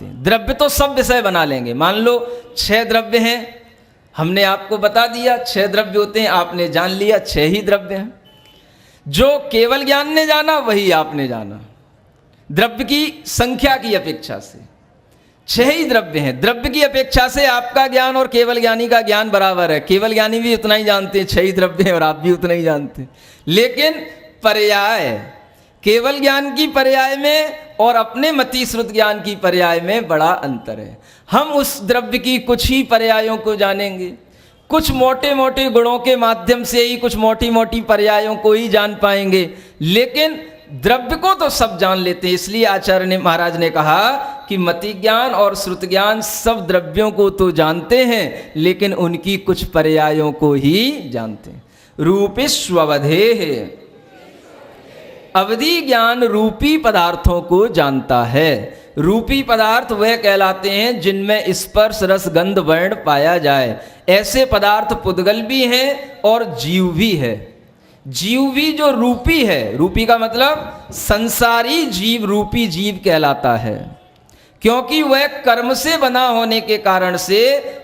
सकते हैं। द्रव्य तो सब विषय बना लेंगे। मान लो 6 द्रव्य हैं, हमने आपको बता दिया 6 द्रव्य होते हैं, आपने जान लिया 6 ही द्रव्य हैं। जो केवल ज्ञान ने जाना वही आपने जाना, द्रव्य की संख्या की अपेक्षा से 6 ही द्रव्य हैं। द्रव्य की अपेक्षा से आपका ज्ञान और केवल ज्ञानी का ज्ञान बराबर है। केवल ज्ञानी भी उतना ही जानते हैं, 6 ही द्रव्य हैं, और आप भी उतना ही जानते हैं। लेकिन पर्याय, केवल ज्ञान की पर्याय में और अपने मति श्रुत ज्ञान की पर्याय में बड़ा अंतर है। हम उस द्रव्य की कुछ ही पर्यायों को जानेंगे, कुछ मोटे मोटे गुणों के माध्यम से ही कुछ मोटी मोटी पर्यायों को ही जान पाएंगे, लेकिन द्रव्य को तो सब जान लेते हैं। इसलिए आचार्य महाराज ने कहा कि मति ज्ञान और श्रुत ज्ञान सब द्रव्यों को तो जानते हैं, लेकिन उनकी कुछ पर्यायों को ही जानते हैं। रूपिष्ववधेः, अवधि ज्ञान रूपी पदार्थों को जानता है। रूपी पदार्थ वह कहलाते हैं जिनमें स्पर्श रस गंध वर्ण पाया जाए। ऐसे पदार्थ पुद्गल भी हैं और जीव भी है। जीव भी जो रूपी है, रूपी का मतलब संसारी जीव रूपी जीव कहलाता है, क्योंकि वह कर्म से बना होने के कारण से,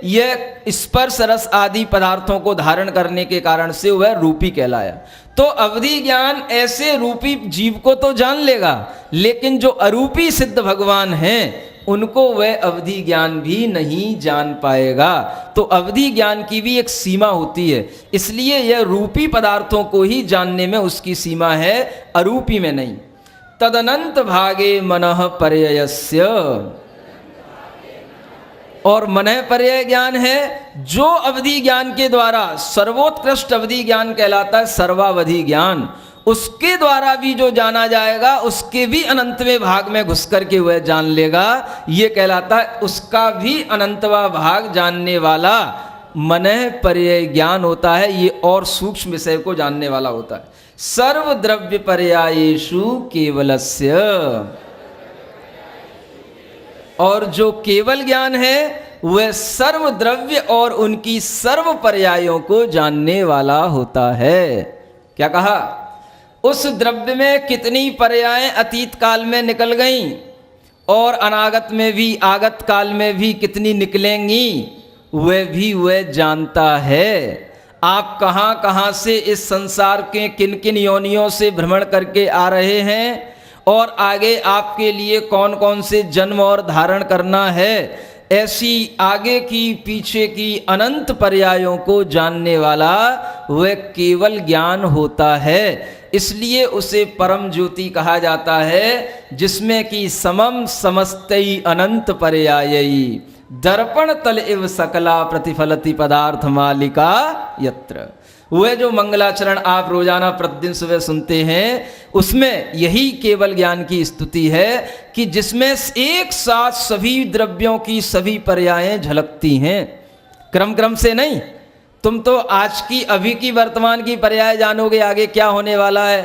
यह स्पर्श रस आदि पदार्थों को धारण करने के कारण से वह रूपी कहलाया। तो अवधि ज्ञान ऐसे रूपी जीव को तो जान लेगा, लेकिन जो अरूपी सिद्ध भगवान हैं उनको वह अवधि ज्ञान भी नहीं जान पाएगा। तो अवधि ज्ञान की भी एक सीमा होती है, इसलिए यह रूपी पदार्थों को ही जानने में उसकी सीमा है, अरूपी में नहीं। तदनंत भागे मनः पर्ययस्य, और मनः पर्यय ज्ञान है जो अवधि ज्ञान के द्वारा सर्वोत्कृष्ट अवधि ज्ञान कहलाता है, सर्वावधि ज्ञान। उसके द्वारा भी जो जाना जाएगा उसके भी अनंतवें भाग में घुस करके वह जान लेगा, ये कहलाता है उसका भी अनंतवा भाग जानने वाला मनः पर्यय ज्ञान होता है। ये और सूक्ष्म विषय को जानने वाला होता है। सर्व द्रव्य पर्यायेषु केवलस्य, और जो केवल ज्ञान है वह सर्व द्रव्य और उनकी सर्व पर्यायों को जानने वाला होता है। क्या कहा? उस द्रव्य में कितनी पर्यायें अतीत काल में निकल गईं और अनागत में भी, आगत काल में भी कितनी निकलेंगी, वह भी वह जानता है। आप कहाँ कहाँ से इस संसार के किन किन योनियों से भ्रमण करके आ रहे हैं और आगे आपके लिए कौन कौन से जन्म और धारण करना है, ऐसी आगे की पीछे की अनंत पर्यायों को जानने वाला वह केवल ज्ञान होता है। इसलिए उसे परम ज्योति कहा जाता है, जिसमें कि समम समस्तई अनंत पर्यायी दर्पण तल इव सकला प्रतिफलति पदार्थ मालिका यत्र। वह जो मंगलाचरण आप रोजाना प्रतिदिन सुबह सुनते हैं, उसमें यही केवल ज्ञान की स्तुति है कि जिसमें एक साथ सभी द्रव्यों की सभी पर्यायें झलकती हैं, क्रम क्रम से नहीं। तुम तो आज की, अभी की, वर्तमान की पर्याय जानोगे, आगे क्या होने वाला है।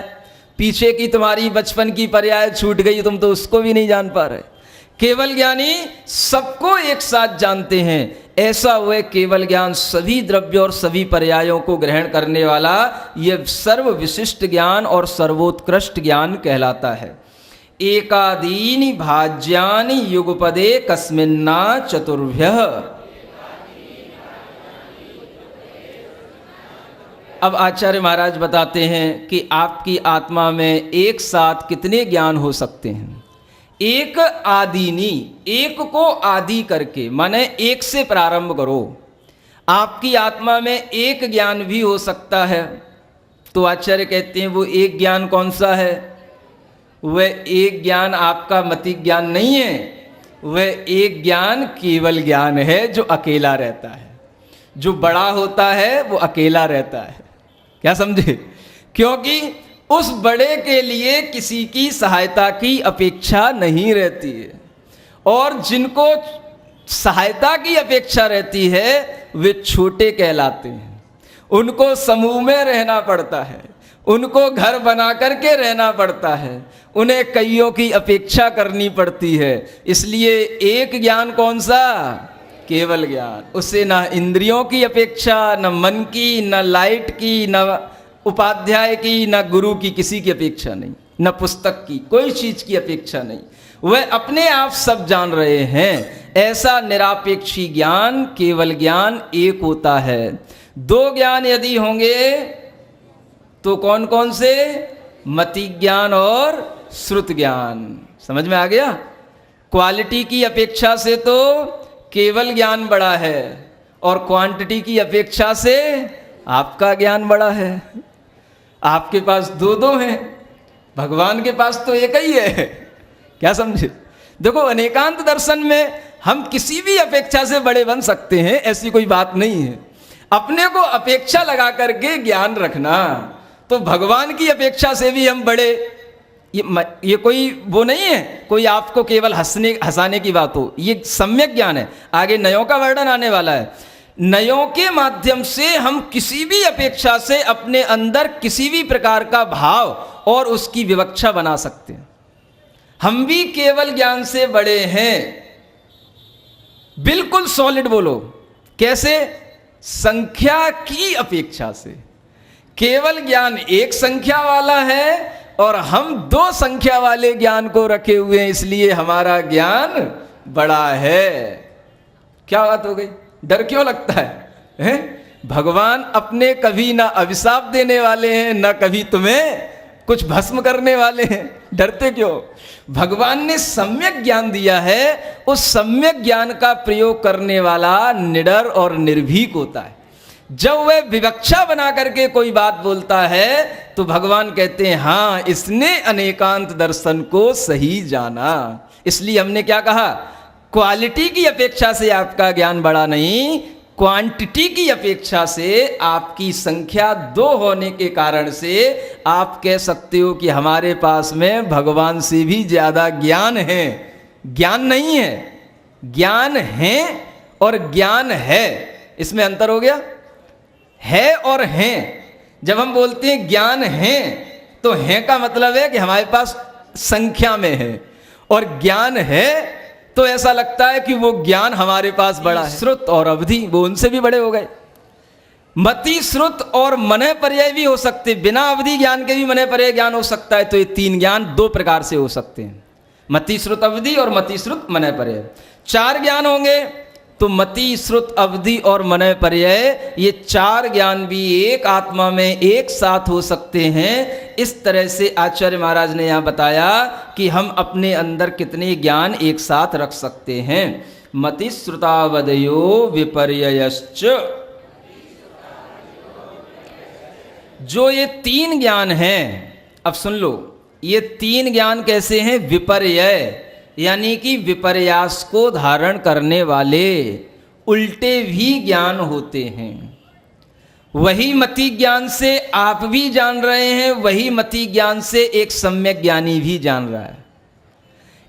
पीछे की तुम्हारी बचपन की पर्याय छूट गई, तुम तो उसको भी नहीं जान पा रहे। केवल ज्ञानी सबको एक साथ जानते हैं। ऐसा वह केवल ज्ञान सभी द्रव्य और सभी पर्यायों को ग्रहण करने वाला यह सर्व विशिष्ट ज्ञान और सर्वोत्कृष्ट ज्ञान कहलाता है। एकादीनि भाज्यानि युगपदे कस्मिन्ना चतुर्भ्यः। अब आचार्य महाराज बताते हैं कि आपकी आत्मा में एक साथ कितने ज्ञान हो सकते हैं। एक आदिनी, एक को आदि करके, माने एक से प्रारंभ करो। आपकी आत्मा में एक ज्ञान भी हो सकता है। तो आचार्य कहते हैं वो एक ज्ञान कौन सा है? वह एक ज्ञान आपका मति ज्ञान नहीं है, वह एक ज्ञान केवल ज्ञान है जो अकेला रहता है। जो बड़ा होता है वो अकेला रहता है। क्या समझे? क्योंकि उस बड़े के लिए किसी की सहायता की अपेक्षा नहीं रहती है, और जिनको सहायता की अपेक्षा रहती है वे छोटे कहलाते हैं। उनको समूह में रहना पड़ता है, उनको घर बना करके रहना पड़ता है, उन्हें कईयों की अपेक्षा करनी पड़ती है। इसलिए एक ज्ञान कौन सा? केवल ज्ञान। उसे ना इंद्रियों की अपेक्षा, न मन की, न लाइट की, न उपाध्याय की, न गुरु की, किसी की अपेक्षा नहीं, न पुस्तक की, कोई चीज की अपेक्षा नहीं। वह अपने आप सब जान रहे हैं। ऐसा निरापेक्षी ज्ञान, केवल ज्ञान एक होता है। दो ज्ञान यदि होंगे तो कौन कौन से? मति ज्ञान और श्रुत ज्ञान। समझ में आ गया? क्वालिटी की अपेक्षा से तो केवल ज्ञान बड़ा है और क्वांटिटी की अपेक्षा से आपका ज्ञान बड़ा है। आपके पास दो दो हैं, भगवान के पास तो एक ही है। क्या समझे? देखो, अनेकांत दर्शन में हम किसी भी अपेक्षा से बड़े बन सकते हैं, ऐसी कोई बात नहीं है। अपने को अपेक्षा लगा करके ज्ञान रखना, तो भगवान की अपेक्षा से भी हम बड़े। ये कोई वो नहीं है, कोई आपको केवल हंसाने की बात हो। ये सम्यक ज्ञान है। आगे नयों का वर्णन आने वाला है। नयों के माध्यम से हम किसी भी अपेक्षा से अपने अंदर किसी भी प्रकार का भाव और उसकी विवक्षा बना सकते हैं। हम भी केवल ज्ञान से बड़े हैं। बिल्कुल सॉलिड बोलो। कैसे? संख्या की अपेक्षा से। केवल ज्ञान एक संख्या वाला है और हम दो संख्या वाले ज्ञान को रखे हुए हैं, इसलिए हमारा ज्ञान बड़ा है। क्या बात हो गई? डर क्यों लगता है? भगवान अपने कभी ना अभिशाप देने वाले हैं, ना कभी तुम्हें कुछ भस्म करने वाले हैं। डरते क्यों? भगवान ने सम्यक ज्ञान दिया है। उस सम्यक ज्ञान का प्रयोग करने वाला निडर और निर्भीक होता है। जब वह विवक्षा बना करके कोई बात बोलता है तो भगवान कहते हैं, हाँ, इसने अनेकांत दर्शन को सही जाना। इसलिए हमने क्या कहा? क्वालिटी की अपेक्षा से आपका ज्ञान बड़ा नहीं, क्वांटिटी की अपेक्षा से आपकी संख्या दो होने के कारण से आप कह सकते हो कि हमारे पास में भगवान से भी ज्यादा ज्ञान है। ज्ञान नहीं है, ज्ञान है और ज्ञान है, इसमें अंतर हो गया। है और हैं। जब हम बोलते हैं ज्ञान है, तो है का मतलब है कि हमारे पास संख्या में है, और ज्ञान है तो ऐसा लगता है कि वो ज्ञान हमारे पास बड़ा है। श्रुत और अवधि, वो उनसे भी बड़े हो गए। मति, श्रुत और मनय पर्याय भी हो सकते। बिना अवधि ज्ञान के भी मनय पर्याय ज्ञान हो सकता है। तो ये तीन ज्ञान दो प्रकार से हो सकते हैं, मति, श्रुत, अवधि और मति, श्रुत, मनय पर्याय। चार ज्ञान होंगे तो मति, श्रुत, अवधि और मनय पर्याय, ये चार ज्ञान भी एक आत्मा में एक साथ हो सकते हैं। इस तरह से आचार्य महाराज ने यहाँ बताया कि हम अपने अंदर कितने ज्ञान एक साथ रख सकते हैं। मति, श्रुतावधयो विपर्ययश्च, जो ये तीन ज्ञान हैं, अब सुन लो, ये तीन ज्ञान कैसे हैं? विपर्यय, यानी कि विपर्यास को धारण करने वाले उल्टे भी ज्ञान होते हैं। वही मति ज्ञान से आप भी जान रहे हैं, वही मति ज्ञान से एक सम्यक ज्ञानी भी जान रहा है।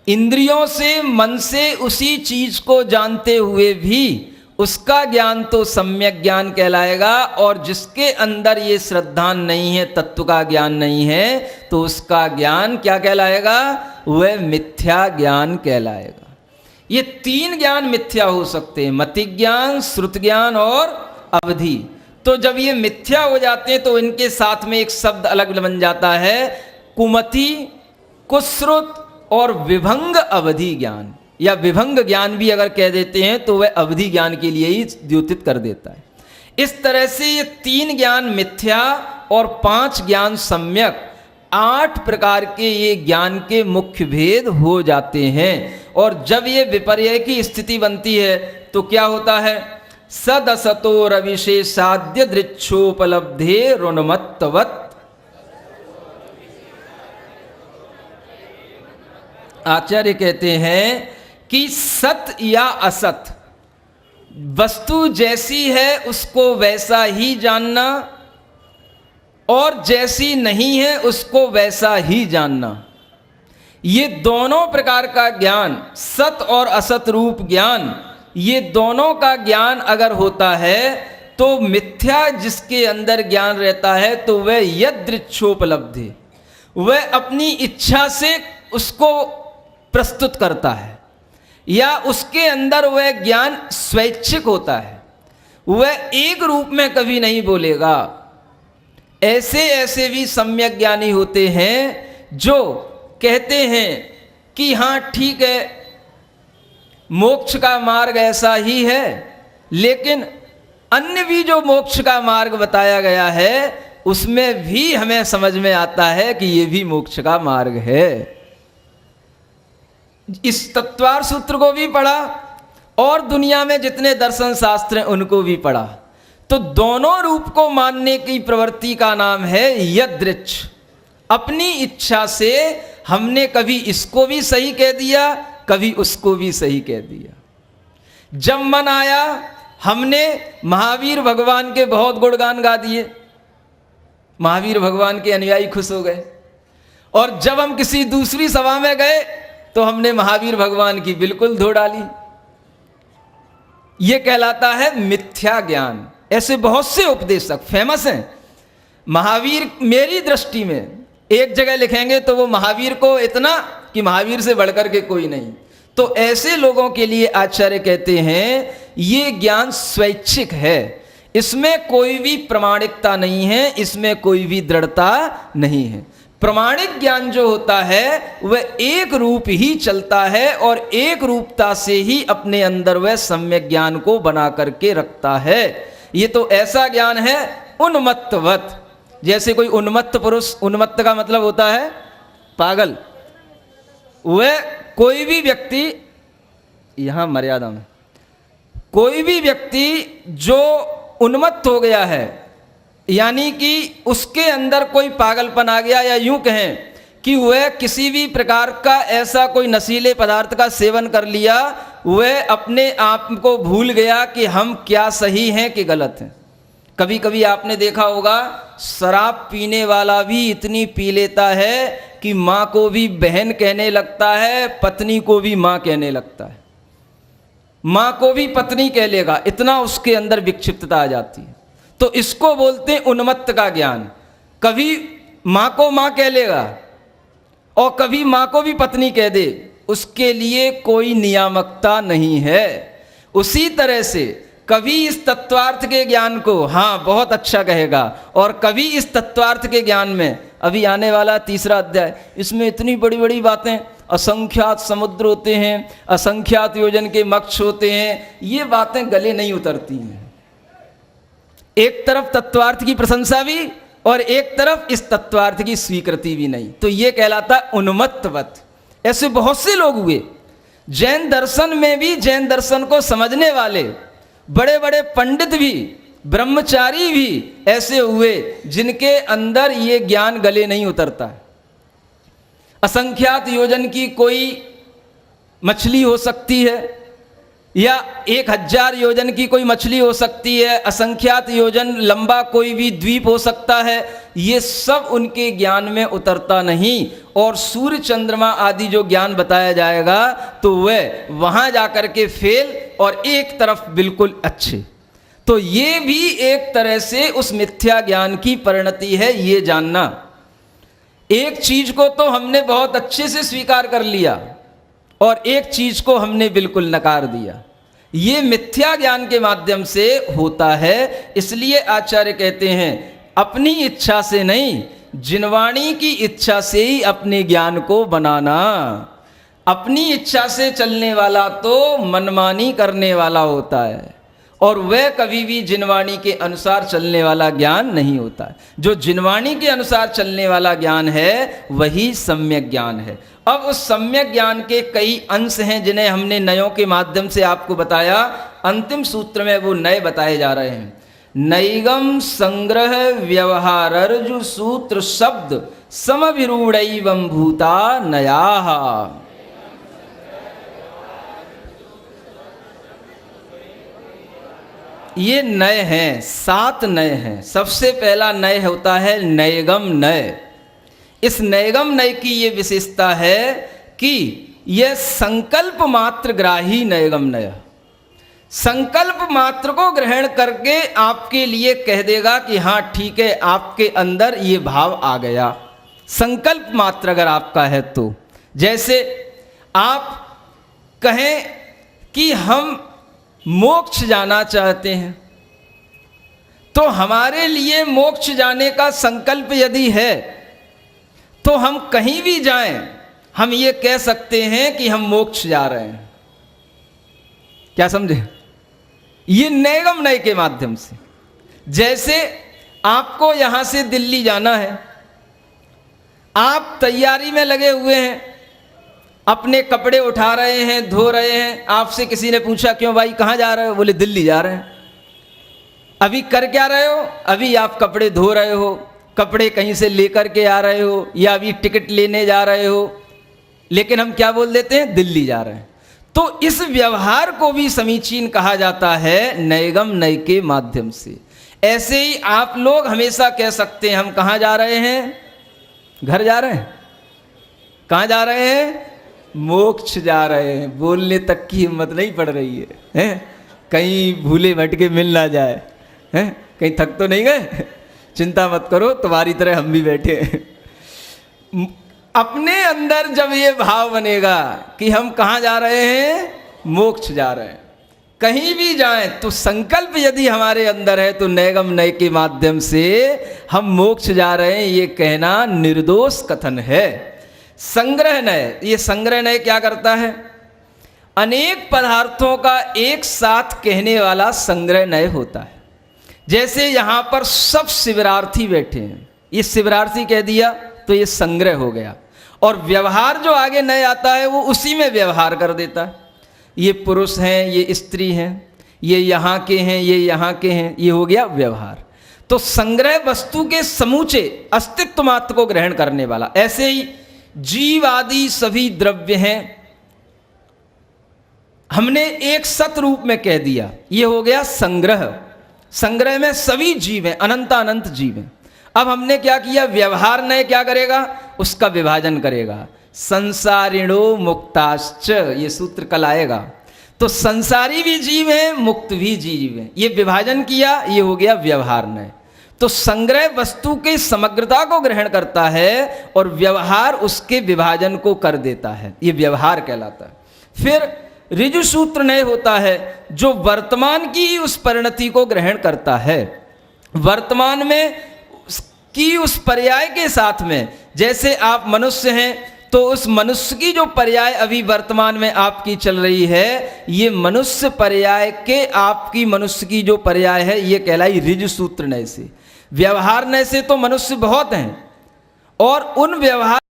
इंद्रियों से, मन से उसी चीज को जानते हुए भी उसका ज्ञान तो सम्यक ज्ञान कहलाएगा, और जिसके अंदर ये श्रद्धा नहीं है, तत्व का ज्ञान नहीं है, तो उसका ज्ञान क्या कहलाएगा? वह मिथ्या ज्ञान कहलाएगा। ये तीन ज्ञान मिथ्या हो सकते हैं, मति ज्ञान, श्रुत ज्ञान और अवधि। तो जब ये मिथ्या हो जाते हैं तो इनके साथ में एक शब्द अलग बन जाता है, कुमति, कुश्रुत और विभंग अवधि ज्ञान, या विभंग ज्ञान भी अगर कह देते हैं तो वह अवधि ज्ञान के लिए ही द्योतित कर देता है। इस तरह से ये तीन ज्ञान मिथ्या और पांच ज्ञान सम्यक, 8 प्रकार के ये ज्ञान के मुख्य भेद हो जाते हैं। और जब ये विपर्यय की स्थिति बनती है तो क्या होता है? सदसतो रविशेषाद्य दृक्षोपलब्धे ऋणमत्तवत्। आचार्य कहते हैं कि सत या असत, वस्तु जैसी है उसको वैसा ही जानना, और जैसी नहीं है उसको वैसा ही जानना। ये दोनों प्रकार का ज्ञान, सत और असत रूप ज्ञान, ये दोनों का ज्ञान अगर होता है तो मिथ्या जिसके अंदर ज्ञान रहता है तो वह यदृच्छोपलब्धि, वह अपनी इच्छा से उसको प्रस्तुत करता है, या उसके अंदर वह ज्ञान स्वैच्छिक होता है, वह एक रूप में कभी नहीं बोलेगा। ऐसे ऐसे भी सम्यक ज्ञानी होते हैं जो कहते हैं कि हाँ ठीक है, मोक्ष का मार्ग ऐसा ही है, लेकिन अन्य भी जो मोक्ष का मार्ग बताया गया है उसमें भी हमें समझ में आता है कि ये भी मोक्ष का मार्ग है। इस तत्वार्थ सूत्र को भी पढ़ा और दुनिया में जितने दर्शन शास्त्र हैं उनको भी पढ़ा, तो दोनों रूप को मानने की प्रवृत्ति का नाम है यदृच्छ। अपनी इच्छा से हमने कभी इसको भी सही कह दिया, कभी उसको भी सही कह दिया। जब मन आया हमने महावीर भगवान के बहुत गुणगान गा दिए, महावीर भगवान के अनुयायी खुश हो गए, और जब हम किसी दूसरी सभा में गए तो हमने महावीर भगवान की बिल्कुल धो डाली। यह कहलाता है मिथ्या ज्ञान। ऐसे बहुत से उपदेशक फेमस हैं। महावीर मेरी दृष्टि में एक जगह लिखेंगे तो वो महावीर को इतना कि महावीर से बढ़कर के कोई नहीं। तो ऐसे लोगों के लिए आचार्य कहते हैं ये ज्ञान स्वैच्छिक है, इसमें कोई भी प्रामाणिकता नहीं है, इसमें कोई भी दृढ़ता नहीं है। प्रामाणिक ज्ञान जो होता है वह एक रूप ही चलता है और एक रूपता से ही अपने अंदर वह सम्यक ज्ञान को बना करके रखता है। ये तो ऐसा ज्ञान है उन्मत्तवत। जैसे कोई उन्मत्त पुरुष, उन्मत्त का मतलब होता है पागल, वह कोई भी व्यक्ति, यहां मर्यादा में, कोई भी व्यक्ति जो उन्मत्त हो गया है, यानी कि उसके अंदर कोई पागलपन आ गया, या यूं कहें कि वह किसी भी प्रकार का ऐसा कोई नशीले पदार्थ का सेवन कर लिया, वह अपने आप को भूल गया कि हम क्या सही हैं कि गलत हैं। कभी कभी आपने देखा होगा शराब पीने वाला भी इतनी पी लेता है कि माँ को भी बहन कहने लगता है, पत्नी को भी माँ कहने लगता है, माँ को भी पत्नी कह लेगा, इतना उसके अंदर विक्षिप्तता आ जाती है। तो इसको बोलते हैं उन्मत्त का ज्ञान। कभी माँ को माँ कह लेगा और कभी माँ को भी पत्नी कह दे, उसके लिए कोई नियामकता नहीं है। उसी तरह से कभी इस तत्वार्थ के ज्ञान को हाँ बहुत अच्छा कहेगा, और कभी इस तत्वार्थ के ज्ञान में, अभी आने वाला 3रा अध्याय, इसमें इतनी बड़ी बड़ी बातें, असंख्यात समुद्र होते हैं, असंख्यात योजन के मक्ष होते हैं, ये बातें गले नहीं उतरती हैं। एक तरफ तत्वार्थ की प्रशंसा भी और एक तरफ इस तत्वार्थ की स्वीकृति भी नहीं, तो ये कहलाता उन्मत्तवत। ऐसे बहुत से लोग हुए। जैन दर्शन में भी जैन दर्शन को समझने वाले बड़े बड़े पंडित भी, ब्रह्मचारी भी ऐसे हुए जिनके अंदर ये ज्ञान गले नहीं उतरता है। असंख्यात योजन की कोई मछली हो सकती है, या 1000 योजन की कोई मछली हो सकती है, असंख्यात योजन लंबा कोई भी द्वीप हो सकता है, ये सब उनके ज्ञान में उतरता नहीं। और सूर्य चंद्रमा आदि जो ज्ञान बताया जाएगा तो वह वहाँ जाकर के फेल और एक तरफ बिल्कुल अच्छे। तो ये भी एक तरह से उस मिथ्या ज्ञान की परिणति है, ये जानना। एक चीज को तो हमने बहुत अच्छे से स्वीकार कर लिया और एक चीज को हमने बिल्कुल नकार दिया, ये मिथ्या ज्ञान के माध्यम से होता है। इसलिए आचार्य कहते हैं अपनी इच्छा से नहीं, जिनवाणी की इच्छा से ही अपने ज्ञान को बनाना। अपनी इच्छा से चलने वाला तो मनमानी करने वाला होता है, और वह कभी भी जिनवाणी के अनुसार चलने वाला ज्ञान नहीं होता है। जो जिनवाणी के अनुसार चलने वाला ज्ञान है वही सम्यक ज्ञान है। अब उस सम्यक ज्ञान के कई अंश हैं जिन्हें हमने नयों के माध्यम से आपको बताया। अंतिम सूत्र में वो नए बताए जा रहे हैं। नैगम संग्रह व्यवहारर्जु सूत्र शब्द समविरूढ़ैवं भूता नयाः। ये नए हैं, 7 नए हैं। सबसे पहला नय होता है नैगम नय। इस नैगम नय की ये विशेषता है कि यह संकल्प मात्र ग्राही नैगम नय, संकल्प मात्र को ग्रहण करके आपके लिए कह देगा कि हाँ ठीक है, आपके अंदर ये भाव आ गया। संकल्प मात्र अगर आपका है तो, जैसे आप कहें कि हम मोक्ष जाना चाहते हैं, तो हमारे लिए मोक्ष जाने का संकल्प यदि है तो हम कहीं भी जाएं हम ये कह सकते हैं कि हम मोक्ष जा रहे हैं। क्या समझे? ये नैगम नय के माध्यम से। जैसे आपको यहां से दिल्ली जाना है, आप तैयारी में लगे हुए हैं, अपने कपड़े उठा रहे हैं, धो रहे हैं। आपसे किसी ने पूछा क्यों भाई कहाँ जा रहे हो? बोले दिल्ली जा रहे हैं। अभी कर क्या रहे हो? अभी आप कपड़े धो रहे हो, कपड़े कहीं से लेकर के आ रहे हो, या अभी टिकट लेने जा रहे हो। लेकिन हम क्या बोल देते हैं? दिल्ली जा रहे हैं। तो इस व्यवहार को भी समीचीन कहा जाता है नैगम नय के माध्यम से। ऐसे ही आप लोग हमेशा कह सकते हैं हम कहाँ जा रहे हैं? घर जा रहे हैं। कहाँ जा रहे हैं? मोक्ष जा रहे हैं। बोलने तक की हिम्मत नहीं पड़ रही है, हैं? कहीं भूले भटके मिल ना जाए, हैं? कहीं थक तो नहीं गए? चिंता मत करो, तुम्हारी तरह हम भी बैठे हैं। अपने अंदर जब ये भाव बनेगा कि हम कहाँ जा रहे हैं? मोक्ष जा रहे हैं। कहीं भी जाएं तो संकल्प यदि हमारे अंदर है तो नैगम नय के माध्यम से हम मोक्ष जा रहे हैं, ये कहना निर्दोष कथन है। संग्रह नय, ये संग्रह नय क्या करता है? अनेक पदार्थों का एक साथ कहने वाला संग्रह नय होता है। जैसे यहाँ पर सब शिविरार्थी बैठे हैं, ये शिविरार्थी कह दिया तो ये संग्रह हो गया। और व्यवहार जो आगे नय आता है वो उसी में व्यवहार कर देता है। ये पुरुष हैं, ये स्त्री हैं, ये यहाँ के हैं, ये यहाँ के हैं, ये हो गया व्यवहार। तो संग्रह वस्तु के समूचे अस्तित्व मात्र को ग्रहण करने वाला। ऐसे ही जीव आदि सभी द्रव्य हैं, हमने एक सत रूप में कह दिया, ये हो गया संग्रह। संग्रह में सभी जीव हैं, अनंत जीव हैं। अब हमने क्या किया? व्यवहार नय क्या करेगा? उसका विभाजन करेगा। संसारिणो मुक्ताश्च, ये सूत्र कल आएगा। तो संसारी भी जीव है, मुक्त भी जीव है, ये विभाजन किया, ये हो गया व्यवहार नय। तो संग्रह वस्तु के समग्रता को ग्रहण करता है और व्यवहार उसके विभाजन को कर देता है, ये व्यवहार कहलाता है। फिर ऋजु सूत्र नय होता है जो वर्तमान की उस परिणति को ग्रहण करता है। वर्तमान में की उस पर्याय के साथ में, जैसे आप मनुष्य हैं तो उस मनुष्य की जो पर्याय अभी वर्तमान में आपकी चल रही है, ये मनुष्य पर्याय के आपकी मनुष्य की जो पर्याय है ये कहलाई ऋजु सूत्र नय से। व्यवहार नय से तो मनुष्य बहुत हैं और उन व्यवहार